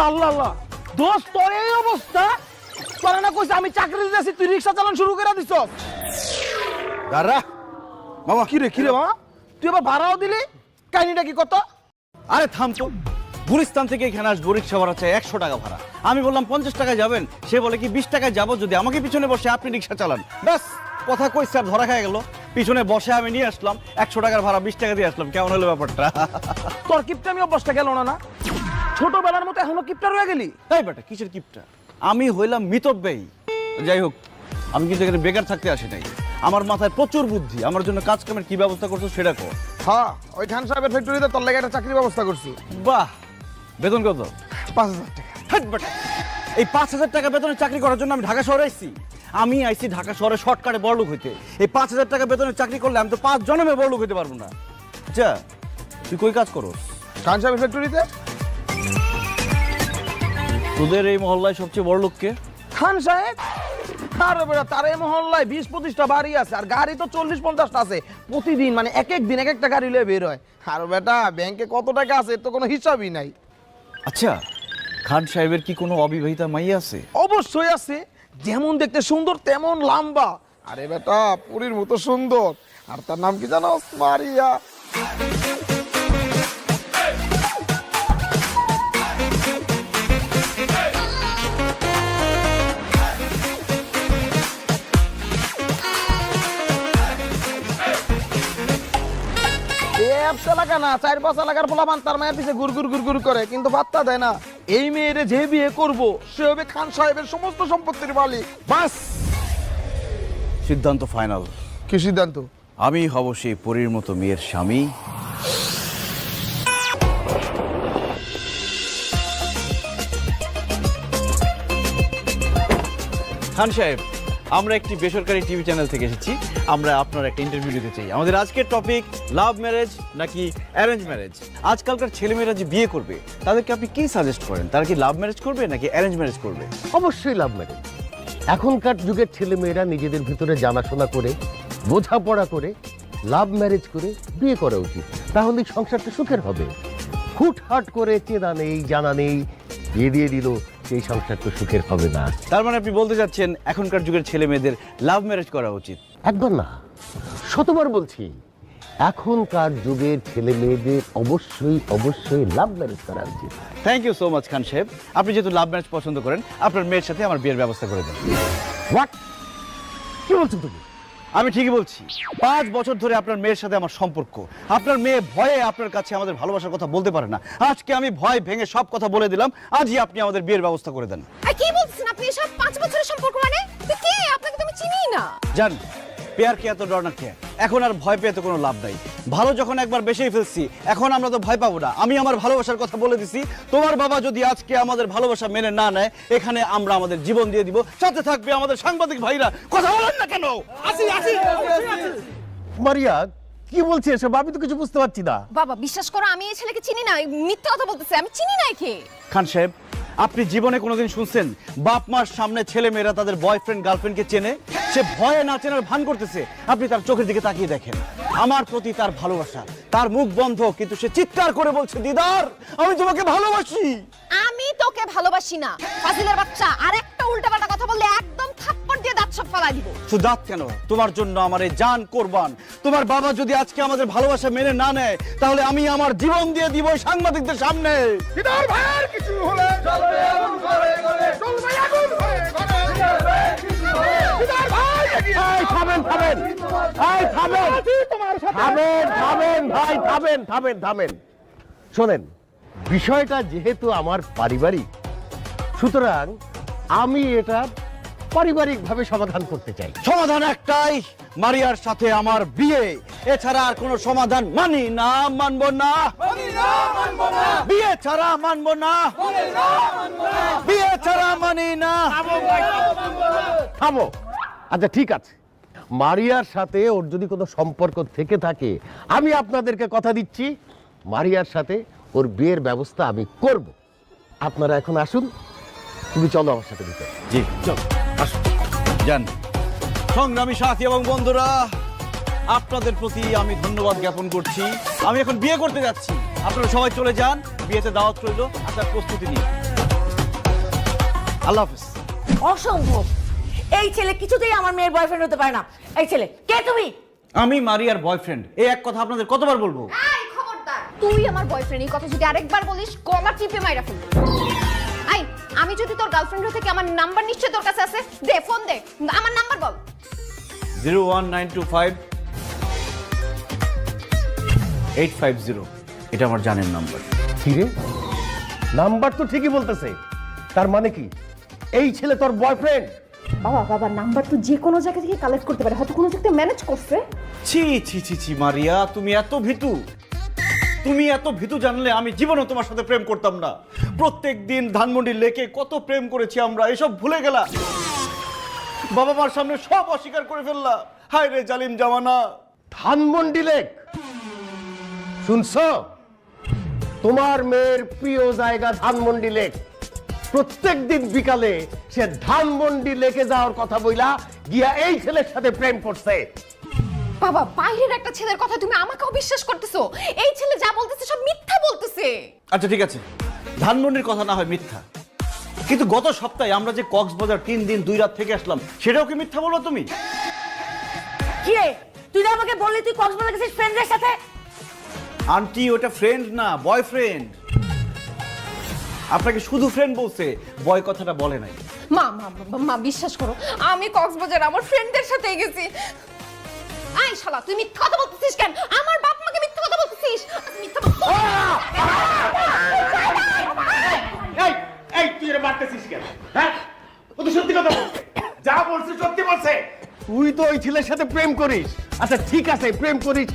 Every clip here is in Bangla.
আল্লাহ আল্লাহ, দোস্ত তোর এই অবস্থা? তোরা না কইছ আমি চাকরি দিতেছি, তুই রিক্সা চালান শুরু করে দিছ। দাঁড়া মামা। কিরে কিরে মামা, তুই আবার ভাড়াও দিলি? কাহিনীটা কি কত? আরে থাম তো, গুলিস্তান থেকে এখানে আসবো, রিক্সা ভাড়া চাই 100 টাকা ভাড়া। আমি বললাম 50 টাকায় যাবেন, সে বলে কি 20 টাকায় যাবো যদি আমাকে পিছনে বসে আপনি রিক্সা চালান। ব্যাস কথা কইছে আর ধরা খাই গেল। পিছনে বসে আমি নিয়ে আসলাম 100 টাকার ভাড়া, 20 টাকা দিয়ে আসলাম। কেমন হলো ব্যাপারটা? তোর কিপটামি অভ্যাসটা গেল না? ছোটবেলার মতো এখনো কিপটা রয়ে গেলি? এই বেটা কিসের কিপটা? আমি হইলাম মিতব্যয়ী। যাই হোক, আমি কিন্তু এখানে বেকার থাকতে আসি নাই। আমার মাথায় প্রচুর বুদ্ধি, আমার জন্য কাজ কামের কি ব্যবস্থা করছো সেটা কর। হ্যাঁ, ওই খান সাহেবের ফ্যাক্টরিতে তোর লেগে একটা চাকরির ব্যবস্থা করছি। বাহ, বেতন কত? 5,000 টাকা। হাট বেটা, এই 5,000 টাকা বেতনে চাকরি করার জন্য আমি ঢাকা শহরে আইছি? আমি আইছি ঢাকা শহরে শর্টকাটে বড়লোক হইতে। এই 5,000 টাকা বেতনে চাকরি করলে আমি তো 5 জন্মে বড়লোক হইতে পারবো না। আচ্ছা, তুই কই কাজ করস? খান সাহেবের ফ্যাক্টরিতে। তোদের এই মহল্লায় সবচেয়ে বড়লোক কে? খান সাহেব। আরে বেটা, তার এই মহল্লায় 20-25টা বাড়ি আছে, আর গাড়ি তো 40-50টা আছে। প্রতিদিন মানে এক এক দিন এক একটা গাড়ি লয়ে বের হয়। আর বেটা ব্যাংকে কত টাকা আছে এর তো কোনো হিসাবই নাই। আচ্ছা, খান সাহেবের কি কোনো অবিবাহিতা মাইয়া আছে? অবশ্যই আছে, যেমন দেখতে সুন্দর তেমন লম্বা। আরে বেটা পুরীর মতো সুন্দর। আর তার নাম কি জানো? মারিয়া। এলাকা না, 4-5 এলাকার পোলাপান তার মায়ের পিছে গুড় গুড় গুড় গুড় করে, কিন্তু পাত্তা দেয় না। এই মেয়েরে যে বিয়ে করবো সে হবে খান সাহেবের সমস্ত সম্পত্তির মালিক। বাস, সিদ্ধান্ত ফাইনাল। কি সিদ্ধান্ত? আমি হব সেই পরীর মতো মেয়ের স্বামী। খান সাহেব, আমরা একটি বেসরকারি টিভি চ্যানেল থেকে এসেছি। আমরা আপনার একটা ইন্টারভিউ নিতে চাই। আমাদের আজকের টপিক লাভ ম্যারেজ নাকি অ্যারেঞ্জ ম্যারেজ। আজকালকার ছেলেমেয়েরা যে বিয়ে করবে তাদেরকে আপনি কি সাজেস্ট করেন? তারা কি লাভ ম্যারেজ করবে নাকি অ্যারেঞ্জ ম্যারেজ করবে? অবশ্যই লাভ ম্যারেজ। এখনকার যুগের ছেলেমেয়েরা নিজেদের ভিতরে জানাশোনা করে, বোঝাপড়া করে, লাভ ম্যারেজ করে বিয়ে করা উচিত। তাহলেই সংসারটা সুখের হবে। হুটহাট করে চেনা নেই জানা নেই বিয়ে দিয়ে দিল, সেই সংসার তো সুখের হবে না। তার মানে আপনি বলতে চাচ্ছেন এখনকার যুগের ছেলে মেয়েদের লাভ ম্যারেজ করা উচিত? একবার না, শতবার বলছি, এখনকার যুগের ছেলে মেয়েদের অবশ্যই অবশ্যই লাভ ম্যারেজ করা উচিত। থ্যাংক ইউ সো মাচ খান সাহেব। আপনি যেহেতু লাভ ম্যারেজ পছন্দ করেন, আপনার মেয়ের সাথে আমার বিয়ের ব্যবস্থা করে দেন। হোয়াট? কি বলছো তুমি? আমি ঠিকই বলছি। 5 বছর ধরে আপনার মেয়ের সাথে আমার সম্পর্ক। আপনার মেয়ে ভয়ে আপনার কাছে আমাদের ভালোবাসার কথা বলতে পারে না। আজকে আমি ভয় ভেঙে সব কথা বলে দিলাম। আজই আপনি আমাদের বিয়ের ব্যবস্থা করে দেন। আর কি বলছেন আপনি? এসব 5 বছরের সম্পর্ক মানে? তুই কে? আপনাকে তো আমি চিনিই না। জান, পেয়ার কে এত ডর না কে? এখন আর ভয় পেয়ে তো কোনো লাভ নাই। ভালো যখন একবার বেশিই ফেলছি, এখন আমরা তো ভয় পাবো না। আমি আমার ভালোবাসার কথা বলে দিছি। তোমার বাবা যদি আজকে আমাদের ভালোবাসা মেনে না নেয়, এখানে আমরা আমাদের জীবন দিয়ে দিব। সাথে থাকবে আমাদের সাংবাদিক ভাইরা। কথা বলেন না কেন? মারিয়া, কি বলছে এসব? আমি তো কিছু বুঝতে পারছি না। বাবা বিশ্বাস করো, আমি এই ছেলেকে চিনি না। মিথ্যা কথা বলতেছে, আমি চিনি না একে। খান সাহেব, আপনি জীবনে কোনোদিন শুনছেন বাপ মার সামনে ছেলে মেয়েরা তাদের বয়ফ্রেন্ড গার্লফ্রেন্ডকে চেনে? সে ভয়ে না চেনার ভান করতেছে। আপনি তার চোখের দিকে তাকিয়ে দেখেন। আমার প্রতি তার ভালোবাসা, তার মুখ বন্ধ, কিন্তু সে চিৎকার করে বলছে, দিদার আমি তোমাকে ভালোবাসি। আমি তোকে ভালোবাসি না, ফাজিলের বাচ্চা। আর একটা উল্টাপাল্টা কথা বললে একদম থাপ্পড় দিয়ে দাঁত সব ফালাই দিব। শুধু দাঁত কেন, তোমার জন্য আমার এই জান কোরবান। তোমার বাবা যদি আজকে আমাদের ভালোবাসা মেনে না নেয়, তাহলে আমি আমার জীবন দিয়ে দিব সাংবাদিকদের সামনে। দিদার ভাইয়ের কিছু হলে চলবে আগুন করে করে, চলবে আগুন করে করে, দিদার ভাই এগিয়ে এই থামেন থামেন, এই থামেন থামেন থামেন ভাই, থামেন থামেন থামেন। শোনেন, বিষয়টা যেহেতু আমার পারিবারিক, সুতরাং আমি এটা পারিবারিকভাবে সমাধান করতে চাই। সমাধান একটাই, মারিয়ার সাথে আমার বিয়ে। এছাড়া আর কোনো সমাধান মানি না, মানবো না। বিয়ে ছাড়া মানবো না, বিয়ে ছাড়া মানি না। থামো। আচ্ছা ঠিক আছে, মারিয়ার সাথে ওর যদি কোনো সম্পর্ক থেকে থাকে, আমি আপনাদেরকে কথা দিচ্ছি মারিয়ার সাথে ওর বিয়ের ব্যবস্থা আমি করব। আপনারা এখন আসুন, তুমি চলো আমার সাথে ভিতরে। জি চল, আসুন যান। সংগ্রামী সাথী এবং বন্ধুরা, আপনাদের প্রতি আমি ধন্যবাদ জ্ঞাপন করছি। আমি এখন বিয়ে করতে যাচ্ছি। আপনারা সবাই চলে যান, বিয়েতে দাওয়াত রইল। আপনার প্রস্তুতি নিন। আল্লাহ হাফেজ। অসম্ভব, এই ছেলে কিছুতেই আমার মেয়ের বয়ফ্রেন্ড হতে পারে না। এই ছেলে কে তুমি? আমি মারিয়ার বয়ফ্রেন্ড। এই এক কথা আপনাদের কতবার বলবো? এই খবরদার, তুই আমার বয়ফ্রেন্ড এই কথা যদি আরেকবার বলিস গলা টিপে মাইরা ফেলবো। এই, আমি যদি তোর গার্লফ্রেন্ড হতে কি আমার নাম্বার নিশ্চয় তোর কাছে আছে? দে ফোন দে, আমার নাম্বার বল। 01925 850, এটা আমার জানের নাম্বার। কি রে, নাম্বার তো ঠিকই বলতেছে, তার মানে কি এই ছেলে তোর বয়ফ্রেন্ড? বাবা বাবা, নাম্বার তো যে কোনো জায়গা থেকে কালেক্ট করতে পারে, হয়তো কোনো জায়গায় ম্যানেজ করছে। ছি ছি ছি ছি মারিয়া, তুমি এত ভীতু। তুমি এত ভীতু জানলে আমি জীবনও তোমার সাথে প্রেম করতাম না। প্রত্যেকদিন ধানমন্ডি লেকে কত প্রেম করেছি আমরা, এসব ভুলে গেলা। বাবা মার সামনে সব অস্বীকার করে ফেললা। হায় রে জালিম জামানা। ধানমন্ডি লেক, শুনছো? তোমার মেয়ের প্রিয় জায়গা ধানমন্ডি লেক। প্রত্যেকদিন বিকালে সে ধানমন্ডি লেকে যাওয়ার কথা বইলা গিয়া এই ছেলের সাথে প্রেম করছে। বাবা, বাইরের একটা ছেলের কথা তুমি আমাকেও বিশ্বাস করতেছো? এই ছেলে যা বলতেছে সব মিথ্যা বলতেছে। আচ্ছা ঠিক আছে, ধানমন্ডির কথা না হয় মিথ্যা, কিন্তু গত সপ্তাহে আমরা যে কক্সবাজার 3 দিন 2 রাত থেকে আসলাম, সেটাও কি মিথ্যা বলবো তুমি? কি রে, তুই না আমাকে বললি তুই কক্সবাজার গেছিস ফ্রেন্ডদের সাথে? আন্টি ওটা ফ্রেন্ড না, বয়ফ্রেন্ড। আপনাকে শুধু ফ্রেন্ড বলছে, বয় কথাটা বলে নাই। মা মা মা, বিশ্বাস করো, আমি কক্সবাজার আমার ফ্রেন্ডদের সাথে গেছি। আই শালা, তুই মিথ্যা কথা বলতেছিস কেন? আমার বাপ মাকে মিথ্যা কথা বলতেছিস? মিথ্যা এই এই তুই এর মারতেছিস কেন? হ্যাঁ, ও তো সত্যি কথা বলছে, যা বলছে সত্যি বলছে। তুই তো ওই ছেলের সাথে প্রেম করিস। আচ্ছা ঠিক আছে, প্রেম করিস,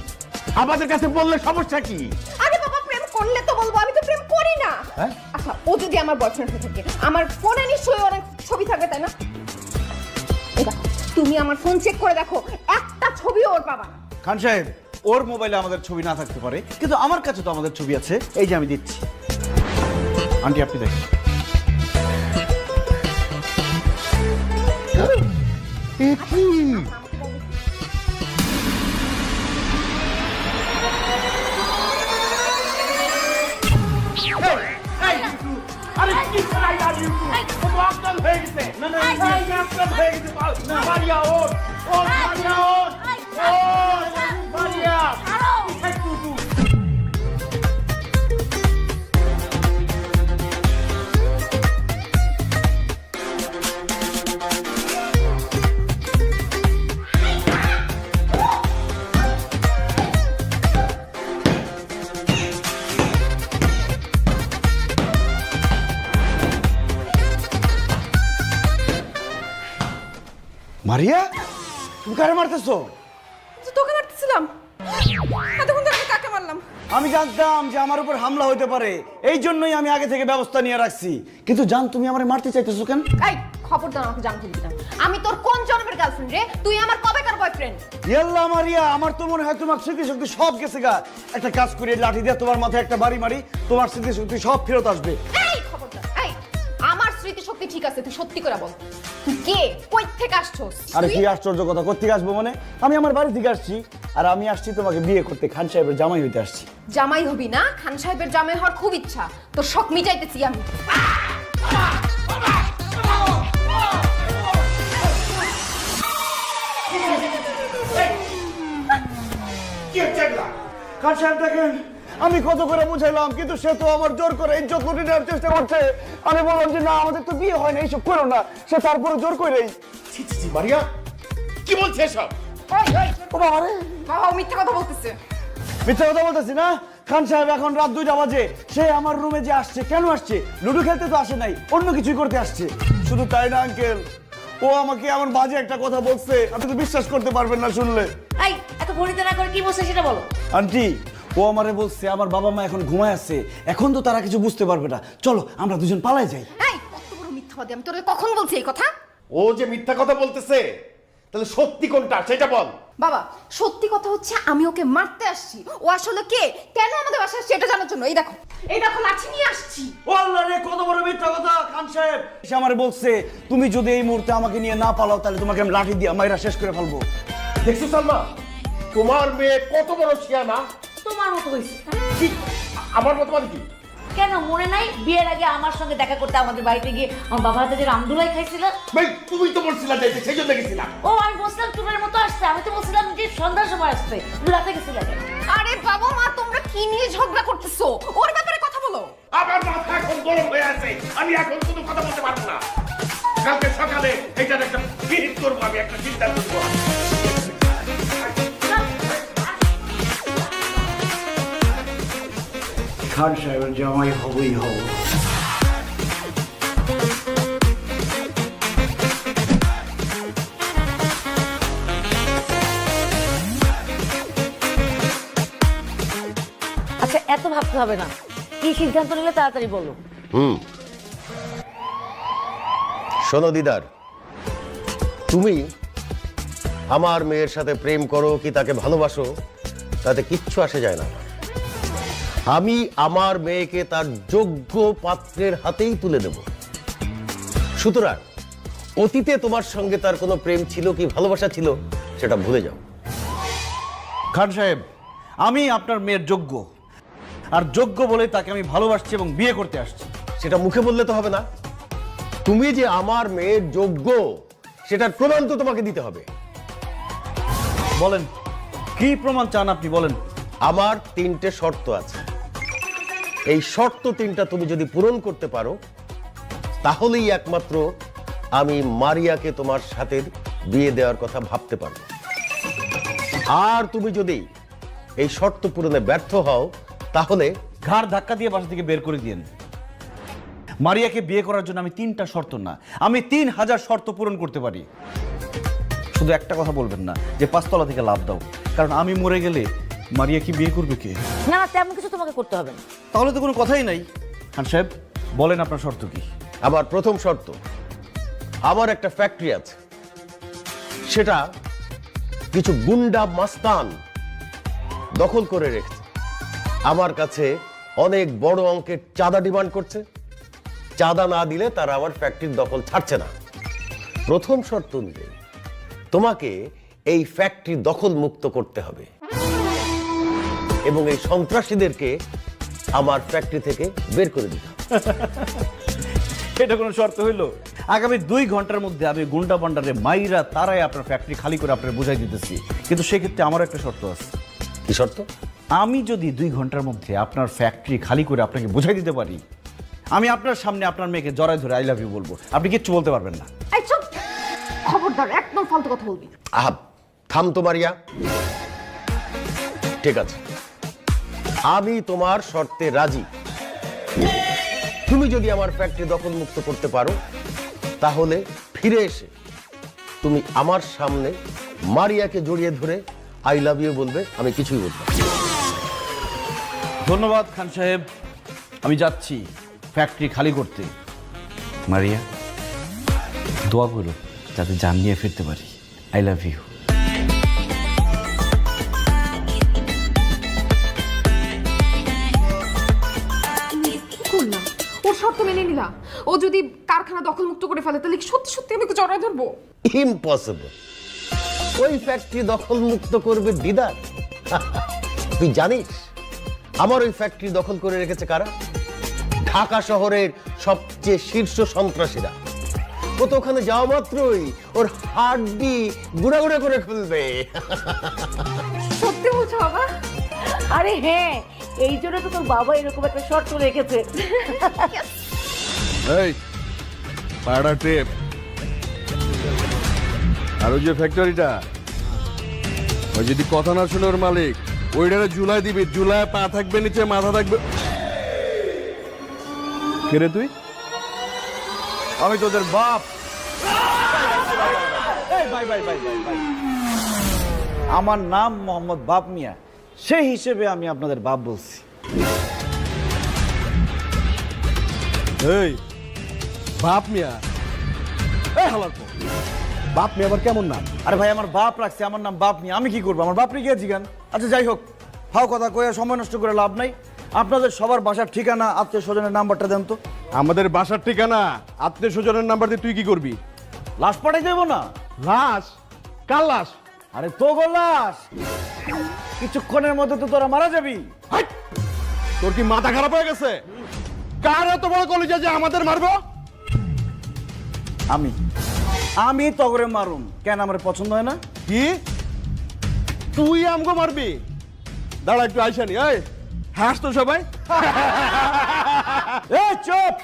আমাদের কাছে বললে সমস্যা কি? আরে বাবা, প্রেম করলে তো বলবো, আমি তো প্রেম করি না। হ্যাঁ? আচ্ছা, ও যদি আমার বয়ফ্রেন্ড হয়ে থাকে, আমার ফোনে নিশ্চয়ই অনেক ছবি থাকবে, তাই না? এই দেখো, তুমি আমার ফোন চেক করে দেখো, একটা ছবিও ওর পাবা না। খান সাহেব, ওর মোবাইলে আমাদের ছবি না থাকতে পারে, কিন্তু আমার কাছে তো আমাদের ছবি আছে। এই যে আমি দিচ্ছি, আন্টি আপনি দেখেন। এ কি? আরে কি চাই আর ইউটিউব ও অজ্ঞান হয়ে গেছে। না না অজ্ঞান হয়ে গেছে। মারিয়া ওর ও মারিয়া ওর ও মারিয়া মারিয়া, তুমি কারে মারতেছো? তোকে মারতেছিলাম, এতক্ষণ ধরে আমি কাকে মারলাম? আমি জানতাম যে আমার উপর হামলা হইতে পারে, এই জন্যই আমি আগে থেকে ব্যবস্থা নিয়ে রাখছি। কিন্তু জান, তুমি আমারে মারতে চাইতেছো কেন? এই খবরদার, আমাকে জানতে দিবি না। আমি তোর কোন জন্মের গার্লফ্রেন্ড রে? তুই আমার কবেকার বয়ফ্রেন্ড? ইয়াল্লা মারিয়া, আমার তো মনে হয় তোমার স্মৃতিশক্তি সব গেছে গা। একটা কাজ করি, লাঠি দিয়ে তোমার মাথায় একটা বাড়ি মারি, তোমার স্মৃতিশক্তি সব ফেরত আসবে। এই খবরদার, এই আমার স্মৃতিশক্তি ঠিক আছে, তুই সত্যি করে বল, তুই কে, কই থেকে আসছস? আরে তুই? কি আশ্চর্য কথা, কোত্থেকে আসবো মানে? আমি আমার বাড়ি থেকে আসছি, আর আমি আসছি তোমাকে বিয়ে করতে, খান সাহেবের জামাই হইতে আসছি। জামাই হবি না? খান সাহেবের জামাই হওয়ার খুব ইচ্ছা, তোর শখ মিটাইতেছি আমি। কি হচ্ছে এগুলা? খান সাহেব দেখেন, আমি কত করে বুঝাইলাম, কিন্তু সে তো আমার জোর করে ইজ্জত লুটে নেওয়ার চেষ্টা করছে। আমি বললাম যে না, আমাদের তো বিয়ে হয় না, এইসব করো না। সে তারপরে জোর করেই। ছি ছি ছি, মারিয়া কি বলছে এসব? ও বাবা রে, বাবা, ও মিথ্যা কথা বলতেছে। মিথ্যা কথা বলতেছি না। খান সাহেব এখন রাত 2টা বাজে, সে আমার রুমে যে আসছে, কেন আসছে? লুডো খেলতে তো আসে নাই, অন্য কিছুই করতে আসছে। শুধু তাই না আঙ্কেল, ও আমাকে এমন বাজে একটা কথা বলছে, আপনি তো বিশ্বাস করতে পারবেন না শুনলে। এই এত ভরিতে না করে কি বলছে সেটা বলো। আন্টি, ও আমারে বলছে আমার বাবা মা এখন ঘুমায় আছে, এখন তো তারা কিছু বুঝতে পারবে না, চলো আমরা দুজন পালাই যাই। এই কত বড় মিথ্যাবাদী, আমি তোরে কখন বলছি এই কথা? ও যে মিথ্যা কথা বলতেছে, তাহলে সত্যি কোনটা সেটা বল। বাবা, সত্যি কথা হচ্ছে আমি ওকে মারতে আসছি। ও আসলে কে, কেন আমাদের বাসায় আসছে এটা জানার জন্য। এই দেখো, এই দেখো, লাঠি নিয়ে আসছি। ও আল্লাহ রে, কত বড় মিথ্যা কথা! খান সাহেব সে আমারে বলছে, তুমি যদি এই মুহূর্তে আমাকে নিয়ে না পালাও, তাহলে তোমাকে আমি লাঠি দিয়ে মাইরা শেষ করে ফেলবো। দেখছো সালমা, তোমার মেয়ে কত বড় শিয়ানা। তোমার মতো হয়েছে। কি আমার মত মানে কি? কেন মনে নাই বিয়ের আগে আমার সঙ্গে দেখা করতে আমাদের বাড়িতে গিয়ে আমার বাবার হাতে যে রামদুলাই খাইছিল? ভাই তুমি তো বলছিলা যাইতে, সেই জন্য গেছিলাম। ও আমি বলছিলাম তোমার মতো আসছে, আমি তো বলছিলাম যে সন্ধ্যার সময় আসছে, তুমি রাতে গেছিলে কেন? আরে বাবা মা তোমরা কি নিয়ে ঝগড়া করতেছো? ওর ব্যাপারে কথা বলো। আমার মাথা এখন গরম হয়ে আছে, আমি এখন কোনো কথা বলতে পারবো না। কালকে সকালে এইটার একটা বিহিত করবো, আমি একটা চিন্তা করবো। খান সাহেবের জামাই হবই হব। আচ্ছা এত ভাবতে হবে না, কি সিদ্ধান্ত নিলে তাড়াতাড়ি বলো। শোনো দিদার, তুমি আমার মেয়ের সাথে প্রেম করো কি তাকে ভালোবাসো তাতে কিচ্ছু আসে যায় না। আমি আমার মেয়েকে তার যোগ্য পাত্রের হাতেই তুলে দেব। সুতরাং অতীতে তোমার সঙ্গে তার কোনো প্রেম ছিল কি ভালোবাসা ছিল সেটা ভুলে যাও। খান সাহেব, আমি আপনার মেয়ের যোগ্য, আর যোগ্য বলে তাকে আমি ভালোবাসছি এবং বিয়ে করতে আসছি। সেটা মুখে বললে তো হবে না। তুমি যে আমার মেয়ের যোগ্য সেটার প্রমাণ তো তোমাকে দিতে হবে। বলেন কি প্রমাণ চান আপনি, বলেন। আমার 3টে শর্ত আছে। এই শর্ত 3টা তুমি যদি পূরণ করতে পারো তাহলেই একমাত্র আমি মারিয়াকে তোমার সাথে বিয়ে দেওয়ার কথা ভাবতে পারবো। আর তুমি যদি এই শর্ত পূরণে ব্যর্থ হও তাহলে ঘাড় ধাক্কা দিয়ে বাসা থেকে বের করে দিয়েন। মারিয়াকে বিয়ে করার জন্য আমি 3টা শর্ত না, আমি 3000 শর্ত পূরণ করতে পারি। শুধু একটা কথা বলবেন না যে 5 তলা থেকে লাফ দাও, কারণ আমি মরে গেলে মারিয়া কি বিয়ে করবে কে? না না, তেমন কিছু তোমাকে করতে হবে না। তাহলে তো কোনো কথাই নাই। খান সাহেব বলেন আপনার শর্ত কি? আমার প্রথম শর্ত, আমার একটা ফ্যাক্টরি আছে, সেটা কিছু গুন্ডা মাস্তান দখল করে রেখেছে। আমার কাছে অনেক বড় অঙ্কের চাঁদা ডিমান্ড করছে। চাঁদা না দিলে তারা আমার ফ্যাক্টরির দখল ছাড়ছে না। প্রথম শর্ত অনুযায়ী তোমাকে এই ফ্যাক্টরি দখল মুক্ত করতে হবে এবং এই সন্ত্রাসীদেরকে আমার ফ্যাক্টরি থেকে বের করে দিতে হবে। এটা কোনো শর্ত হইলো? আগামী 2 ঘন্টার মধ্যে আমি গুন্ডা পান্ডারে মাইরা তারাই আপনার ফ্যাক্টরি খালি করে আপনার বুঝাই দিতেছি, কিন্তু সেক্ষেত্রে আমারও একটা শর্ত আছে। কি শর্ত? আমি যদি 2 ঘন্টার মধ্যে আপনার ফ্যাক্টরি খালি করে আপনাকে বুঝাই দিতে পারি, আমি আপনার সামনে আপনার মেয়েকে জড়ায় ধরে আই লাভ ইউ বলবো, আপনি কিচ্ছু বলতে পারবেন না। এই চুপ, খবরদার একদম ফালতু কথা বলবি। আহা, থাম তো মারিয়া। ঠিক আছে, আমি তোমার শর্তে রাজি। তুমি যদি আমার ফ্যাক্টরি দখল মুক্ত করতে পারো তাহলে ফিরে এসে তুমি আমার সামনে মারিয়াকে জড়িয়ে ধরে আই লাভ ইউ বলবে, আমি কিছুই বলবো না। ধন্যবাদ খান সাহেব, আমি যাচ্ছি ফ্যাক্টরি খালি করতে। মারিয়া দোয়া করো যাতে জান নিয়ে ফিরতে পারি। I love you. করলাম ওর শর্ত মেনে নিলাম। ও যদি কারখানা দখল মুক্ত করে ফেলে তাহলে কি সত্যি সত্যি আমি জড়ায় ধরবো? ইম্পসিবল। ওই ফ্যাক্টরি দখল মুক্ত করবে দিদার। তুই জানিস আমার ওই ফ্যাক্টরি দখল করে রেখেছে কারা? ঢাকা শহরের সবচেয়ে শীর্ষ সন্ত্রাসীরা। ও তো ওখানে যাওয়া মাত্রই ওর হাড্ডি গুঁড়া গুঁড়া করে ফেলবে। সত্যি বলছো বাবা? আরে হ্যাঁ, এই জন্য তো তোর বাবা এরকম একটা শর্ত রেখেছে। এই পাড়া টেপ আর ওই যে ফ্যাক্টরিটা, ওই যদি কথা না শুনে ওর মালিক ওইটারে জুলাই দিবি, জুলাই পা থাকবে নিচে, মাথা থাকবে। কে রে তুই? আমি তোদের বাপ। এই ভাই ভাই ভাই ভাই ভাই, আমার নাম মোহাম্মদ বাপ মিয়া, সেই হিসেবে আমি আপনাদের বাপ বলছি। এই বাপ মিয়া, এই হালার পর বাপ মিয়া আবার কেমন নাম? আরে ভাই আমার বাপ রাখছে, আমার নাম বাপ মিয়া, আমি কি করবো? আমার বাপ রেখে জিগান। আচ্ছা যাই হোক, ফাও কথা কয়ে সময় নষ্ট করে লাভ নাই। আপনাদের সবার বাসার ঠিকানা, আত্মীয় স্বজনের নাম্বারটা দেন তো। আমাদের বাসার ঠিকানা, আত্মীয় স্বজনের নাম্বার দিয়ে তুই কি করবি? লাশ পাঠাই দেবো না? লাশ? কার লাশ? আরে তো গো লাশ, কিছুক্ষণের মধ্যে তো তোরা মারা যাবি। তোর কি মাথা খারাপ হয়ে গেছে? কার এত বড় কলিজা যে আমাদের মারবো? আমি তগরে মারুম কেন? আমার পছন্দ হয় না? কি তুই আমগো মারবি? দাঁড়া একটু আইসানি, এই হাস তো সবাই। এই চুপ!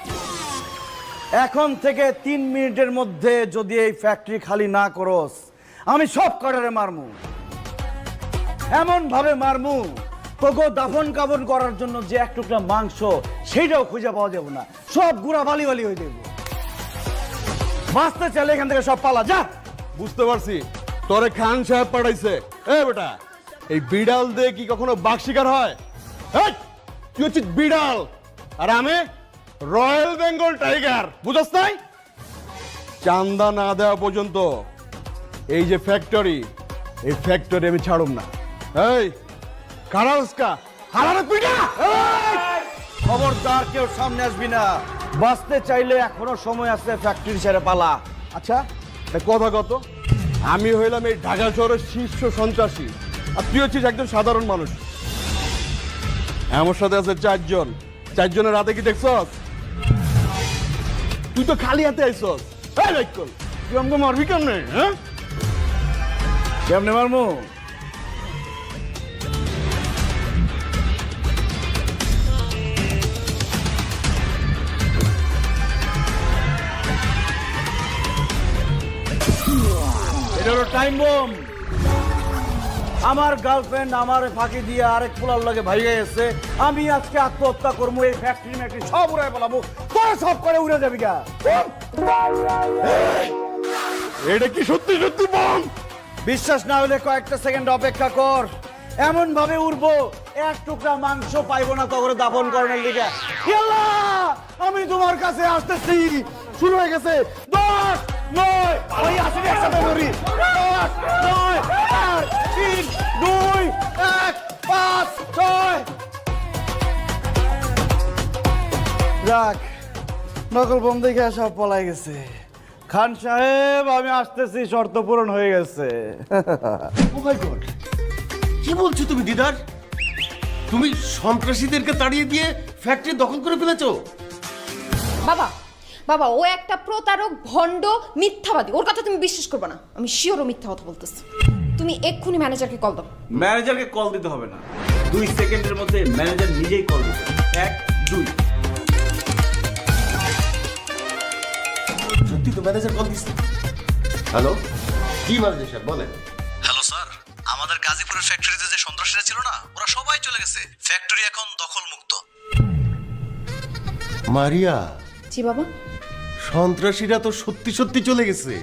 এখন থেকে 3 মিনিটের মধ্যে যদি এই ফ্যাক্টরি খালি না করস, আমি সব কটারে মারমু, এমন ভাবে মারমু তোকে দাফন কাফন করার জন্য যে এক টুকরা মাংস সেইটাও খুঁজে পাওয়া যাবে না, সব গুড়া বালি বালি হয়ে যাবে। বাঁচতে চাইলে এখান থেকে সব পালা যা। বুঝতে পারছি তোরে খান সাহেব পাঠাইছে। এ বেটা, এই বিড়াল দিয়ে কি কখনো বাঘ শিকার হয়? এই, তুই হচ্ছিস বিড়াল আর আমি রয়্যাল বেঙ্গল টাইগার, বুঝছ নাই? চান্দা না দেওয়া পর্যন্ত এই যে ফ্যাক্টরি, এই ফ্যাক্টরি আমি ছাড়ুম না। এই কারাউসকা হারারে পিটা! খবরদার কেউ সামনে আসবি না। বাঁচতে চাইলে এখনো সময় আছে, ফ্যাক্টরি ছেড়ে পালা। আচ্ছা কথা কত? আমি হইলাম এই ঢাকা শহরের শীর্ষ সন্ত্রাসী, আর তুই হচ্ছিস একজন সাধারণ মানুষ। আমার সাথে আছে 4 জন। 4 জনের রাতে কি দেখছস? তুই তো খালি হাতে আইছস। এই লাইকল, তুই আমাকে মারবি কেমনে? হ্যাঁ, কেমনে মারমু? এটা হলো টাইম বোম। আমার গার্লফ্রেন্ড আমার ফাঁকি দিয়ে আরেক পোলার লাগে ভাইয়া এসে, আমি আজকে আত্মহত্যা করবো, এই ফ্যাক্টরি ম্যাক্টরি সব উড়াই বলাবো, তোরা সব করে উড়ে যাবি গা। এটা কি সত্যি সত্যি বম? বিশ্বাস না হলে কয়েকটা সেকেন্ড অপেক্ষা কর, এমন ভাবে উড়বো এক টুকরা মাংস পাইবো না তখন দাফন করার লিগে। আমি তোমার কাছে আসতেছি। শুরু হয়ে গেছে। 10, 9, ওই আসলে একসাথে ধরি। 10, 9, 8, 3, 2, 1, 5, 6। যাক, নকল বোম দেখে সব পলাই গেছে। খান সাহেব, আমি আসতেছি, শর্ত পূরণ হয়ে গেছে। ও মাই গড, কি বলছো তুমি দিদার? তুমি সন্ত্রাসীদেরকে তাড়িয়ে দিয়ে ফ্যাক্টরি দখল করে ফেলেছো? বাবা বাবা, ও একটা প্রতারক, ভণ্ড, মিথ্যাবাদী। ওর কথা তুমি বিশ্বাস করবে না। আমি শিওর ও মিথ্যা কথা বলতেছি। তুমি এক্ষুনি ম্যানেজারকে কল দাও। ম্যানেজারকে কল দিতে হবে না, 2 সেকেন্ডের মধ্যে ম্যানেজার নিজেই কল দিবে। 1, 2। সত্যি তো ম্যানেজার কল দিচ্ছে। হ্যালো, কি ম্যানেজার সাহেব বলেন? হ্যালো স্যার, আমাদের গাজীপুরের ফ্যাক্টরিতে যে সন্ত্রাসীরা ছিল না, ওরা সবাই চলে গেছে। ফ্যাক্টরি এখন দখল মুক্ত। মারিয়া, জি বাবা। সন্ত্রাসীরা তো সত্যি সত্যি চলে গেছে।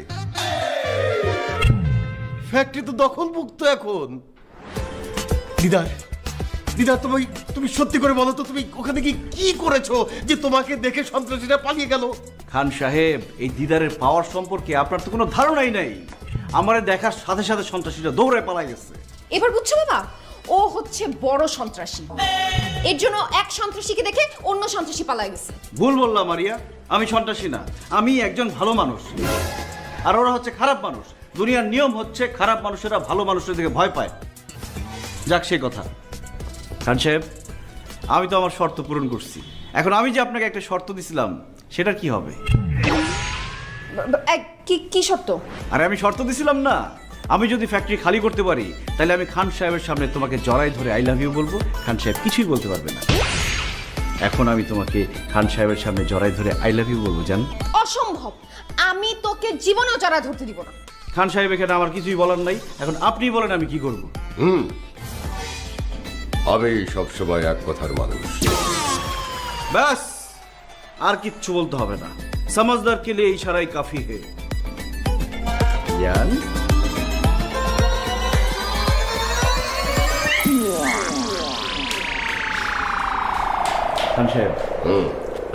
ফ্যাক্টরি তো দখল মুক্ত এখন। দিদার, দিদার, তুমি সত্যি করে বলো তো, তুমি ওখানে কি করেছো যে তোমাকে দেখে সন্ত্রাসীরা পালিয়ে গেল? খান সাহেব, এই দিদারের পাওয়ার সম্পর্কে আপনার তো কোনো ধারণাই নাই। আমারে দেখার সাথে সাথে সন্ত্রাসীরা দৌড়ে পালাই গেছে। এবার বুঝছো বাবা, ও হচ্ছে বড় সন্ত্রাসী। এর জন্য এক সন্ত্রাসীকে দেখে অন্য সন্ত্রাসী পালায় গেছে। ভুল বললাম মারিয়া, আমি সন্ত্রাসী না, আমি একজন ভালো মানুষ। আর ওরা হচ্ছে খারাপ মানুষ। দুনিয়ার নিয়ম হচ্ছে খারাপ মানুষেরা ভালো মানুষের দিকে ভয় পায়। যাক, সেই কথা। খান সাহেব, আমি তো আমার শর্ত পূরণ করছি। এখন আমি যে আপনাকে একটা শর্ত দিছিলাম, সেটার কি হবে? কি সত্য? আরে আমি শর্ত দিছিলাম না, আমি যদি ফ্যাক্টরি খালি করতে পারি তাহলে আমি খান সাহেবের সামনে তোমাকে জড়াই ধরে আই লাভ ইউ বলবো, খান সাহেব কিছুই বলতে পারবে না। এখন আমি তোমাকে খান সাহেবের সামনে জড়াই ধরে আই লাভ ইউ বলবো, জান? অসম্ভব, আমি তোকে জীবনেও জড়ায় ধরতে দিব না। খান সাহেব, এখানে আমার কিছুই বলার নাই। এখন আপনি বলেন আমি কি করব? আমি সবসময় এক কথার মানুষ। ব্যাস, আর কিচ্ছু বলতে হবে না। समझदार के लिए इशारा ही काफी है। জান, খান সাহেব,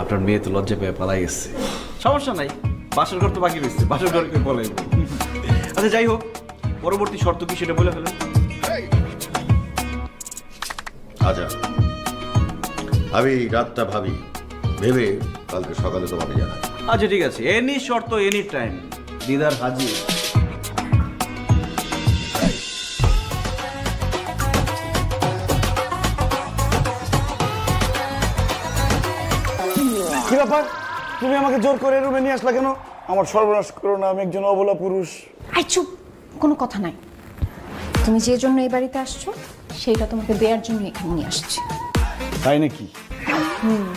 আপনার মেয়ে তো লজ্জা পেয়ে পালাই গেছে। সমস্যা নাই, বাসর ঘর তো বাকি রয়েছে, বাসর ঘরকে বলে। আচ্ছা, যাই হোক, পরবর্তী শর্ত কি সেটা বলে ফেলেন। আচ্ছা, আমি রাতটা ভাবি, ভেবে কালকে সকালে তোমাকে জানাই। আচ্ছা, ঠিক আছে, এনি শর্ত এনি টাইম। দিদার হাজির। কি ব্যাপার, তুমি আমাকে জোর করে রুমে নিয়ে আসলা কেন? আমার সর্বনাশ করো না, আমি একজন অবলা পুরুষ। আই চুপ, কোনো কথা নাই। তুমি যে জন্য এই বাড়িতে আসছো সেইটা তোমাকে দেওয়ার জন্য এখানে নিয়ে আসছি। তাই নাকি?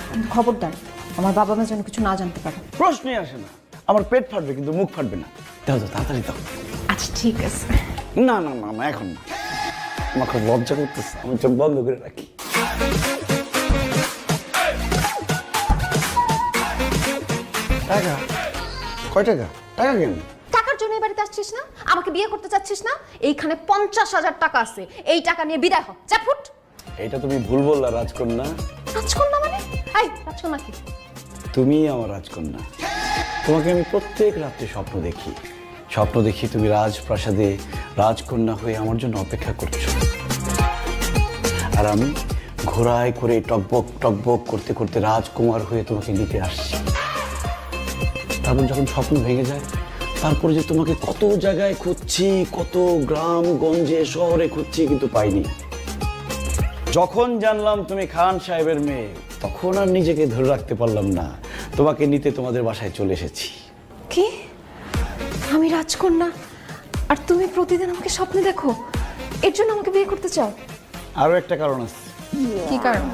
কিন্তু খবরদার আমার বাবা মা যেন কিছু না জানতে পারে। প্রশ্নই আসে না। আমার পেট ফাটবে কিন্তু মুখ ফাটবে না। দাও দাও, তাড়াতাড়ি দাও। আচ্ছা ঠিক আছে। না না না না, এখন না, আমার খুব লজ্জা করতেছে, আমি চোখ বন্ধ করে রাখি। টাকা? কয় টাকা? টাকা কেন? টাকার জন্য এই বাড়িতে আসছিস না? আমাকে বিয়ে করতে চাচ্ছিস না? এইখানে 50,000 টাকা আছে, এই টাকা নিয়ে বিদায় হ। যা ফুট। এটা তুমি ভুল বললা রাজকন্যা। রাজকন্যা মানে? এই রাজকন্যা কি? তুমি আমার রাজকন্যা। তোমাকে আমি প্রত্যেক রাত্রে স্বপ্ন দেখি। স্বপ্ন দেখি তুমি রাজপ্রাসাদে রাজকন্যা হয়ে আমার জন্য অপেক্ষা করছো, আর আমি ঘোড়ায় করে টকবক টকবক করতে করতে রাজকুমার হয়ে তোমাকে নিতে আসছি। তারপর যখন স্বপ্ন ভেঙে যায়, তারপরে যে তোমাকে কত জায়গায় খুঁজছি, কত গ্রাম গঞ্জে শহরে খুঁজছি, কিন্তু পাইনি। যখন জানলাম তুমি খান সাহেবের মেয়ে, তখন আর নিজেকে ধরে রাখতে পারলাম না, তোমাকে নিতে তোমাদের বাসায় চলে এসেছি। কি? আমি রাজকন্যা আর তুমি প্রতিদিন আমাকে স্বপ্নে দেখো, এর জন্য আমাকে বিয়ে করতে চাও? আরো একটা কারণ আছে। কি কারণ?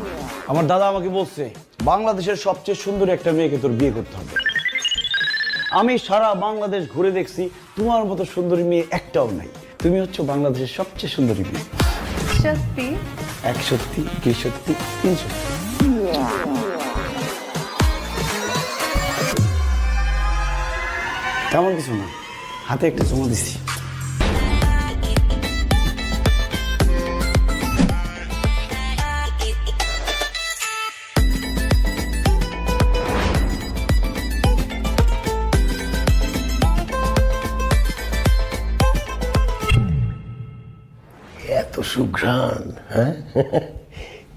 আমার দাদা আমাকে বলছে বাংলাদেশের সবচেয়ে সুন্দরী একটা মেয়েকে তোর বিয়ে করতে হবে। আমি সারা বাংলাদেশ ঘুরে দেখছি, তোমার মতো সুন্দরী মেয়ে একটাও নাই। তুমি হচ্ছে বাংলাদেশের সবচেয়ে সুন্দরী মেয়ে। সত্যি? এক সত্যি, দুই সত্যি, তিন সত্যি। তেমন কিছু না, হাতে একটা চুমু দিছি। এত সুঘ্রাণ, হ্যাঁ?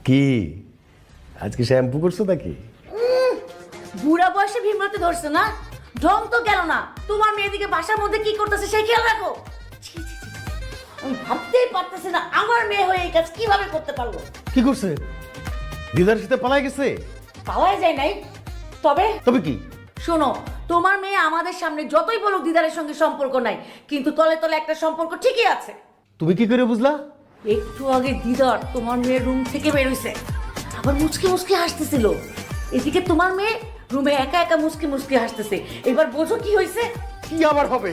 কি আজকে শ্যাম্পু করছো নাকি? বুড়া বয়সে ভীমরতি ধরছে না? ঢং তো গেল না। তোমার মেয়েদিকে বাসার মধ্যে কি করতেছে সেই খেয়াল রাখো। ছি, ছি, ছি। আমি ভাবতেই পারতেছি না আমার মেয়ে হয়ে এই কাজ কিভাবে করতে পারলো। কি করছে? দিদার সাথে পালাই গেছে? পালাই যায় নাই, তবে তবে কি? শোনো, তোমার মেয়ে আমাদের সামনে যতই বলুক দিদারের সঙ্গে সম্পর্ক নাই, কিন্তু তলে তলে একটা সম্পর্ক ঠিকই আছে। তুমি কি করে বুঝলা? একটু আগে দিদার তোমার মেয়ের রুম থেকে বেরোইছে, আবার মুচকি মুচকি হাসতেছিল। এদিকে তোমার মেয়ে রুমে একা একা মুচকি মুচকি হাসতেছে। এবার বোঝো কি হয়েছে? কি আবার হবে?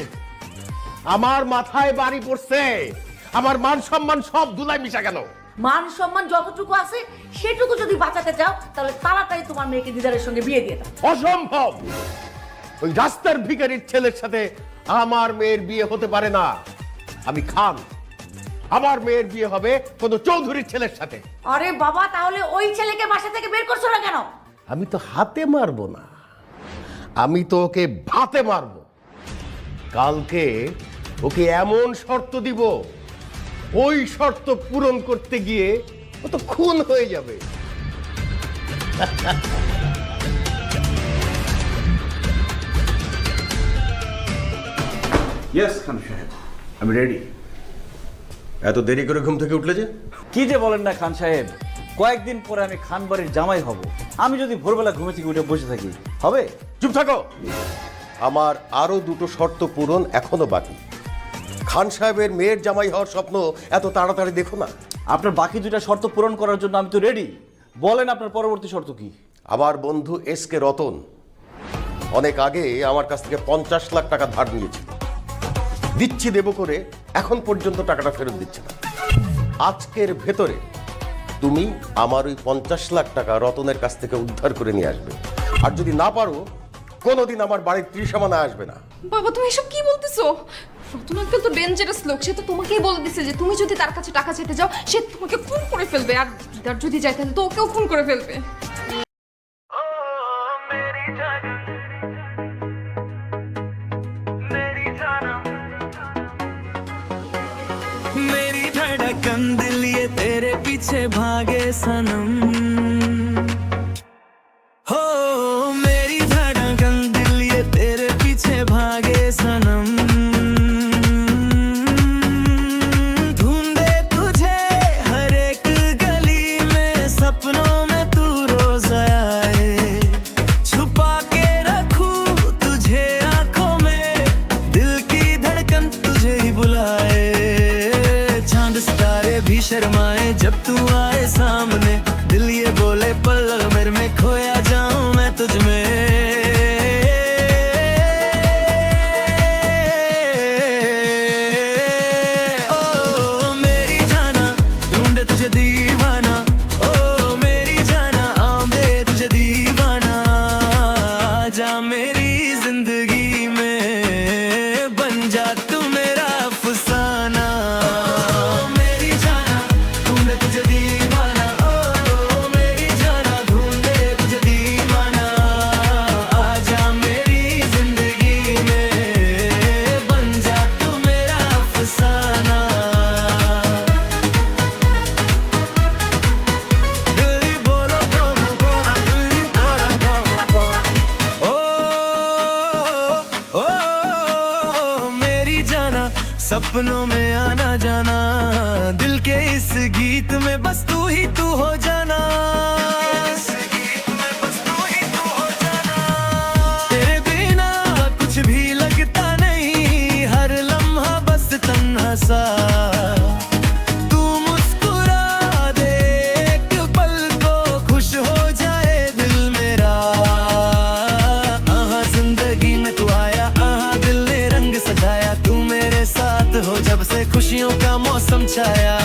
আমার মাথায় বাড়ি পড়ছে, আমার মান সম্মান সব ধুলায় মিশা গেল। মান সম্মান যতটুকু আছে সেটুকু যদি বাঁচাতে চাও, তাহলে তাড়াতাড়ি তোমার মেয়েকে দিদারের সঙ্গে বিয়ে দিয়ে দাও। অসম্ভব! ওই রাস্তার ভিখারির ছেলের সাথে আমার মেয়ের বিয়ে হতে পারে না। আমি খান, আমার মেয়ের বিয়ে হবে কোনো চৌধুরীর ছেলের সাথে। আরে বাবা, তাহলে ওই ছেলেকে বাসা থেকে বের করছো না কেন? আমি তো হাতে মারবো না, আমি তো ওকে ভাতে মারবো। কালকে ওকে এমন শর্ত দিব, ওই শর্ত পূরণ করতে গিয়ে ও তো খুন হয়ে যাবে। ইয়েস খান সাহেব, আমি রেডি। এত দেরি করে ঘুম থেকে উঠলে যে? কি যে বলেন না খান সাহেব, কয়েকদিন পরে আমি খান বাড়ির জামাই হব। আমি যদি ভোরবেলা ঘুমে থেকে উঠে বসে থাকি হবে? চুপ থাকো। আমার আরো দুটো শর্ত পূরণ এখনো বাকি। খান সাহেবের মেয়ের জামাই হওয়ার স্বপ্ন এত তাড়াতাড়ি দেখো না। আপনার বাকি দুইটা শর্ত পূরণ করার জন্য আমি তো রেডি। বলেন আপনার পরবর্তী শর্ত কি? আমার বন্ধু এসকে রতন অনেক আগে আমার কাছ থেকে 50 লাখ টাকা ধার নিয়েছিল। দিচ্ছি দেব করে এখন পর্যন্ত টাকাটা ফেরত দিচ্ছে না। আজকের ভেতরে তুমি আমার ওই 50 লাখ টাকা রতনের কাছ থেকে উদ্ধার করে নিয়ে আসবে। আর যদি না পারো, কোনোদিন আমার বাড়ির ত্রিসীমানা আসবে না। বাবা তুমি এসব কি বলতেছো? রতন আঙ্কেল তো ডেঞ্জারাস লোক, সে তো তোমাকেই বলে দিছে যে তুমি যদি তার কাছে টাকা চাইতে যাও সে তোমাকে খুন করে ফেলবে, আর দিদার যদি যায় তাহলে তো ওকেও খুন করে ফেলবে। मेरी धड़कन दिल ये तेरे पीछे भागे सनम, हो मेरी धड़कन दिल ये तेरे पीछे भागे सनम, ढूंढे तुझे हर एक गली में, सपनों में तू रोज आए, छू जिंदगी में बन जा तू मेरा अफसाना मेरी जाना ढूंढे तुझे दीवाना ओ मेरी जाना ढूंढे तुझे दीवाना आजा मेरी जिंदगी में बन जा तू मेरा अफसाना दिल्ली बोलो ओ मेरी जाना सपनों में आना जाना दिल के इस गीत में बस तू ही तू हो जाना इस गीत में बस तू ही तू हो जाना तेरे बिना कुछ भी लगता नहीं हर लम्हा बस तन्हा सा तू मुस्कुरा दे एक पल को खुश हो जाए दिल मेरा आहा जिंदगी में तू आया आहा दिल ने रंग सजाया तू मेरे साथ हो जब से खुशियों का मौसम छाया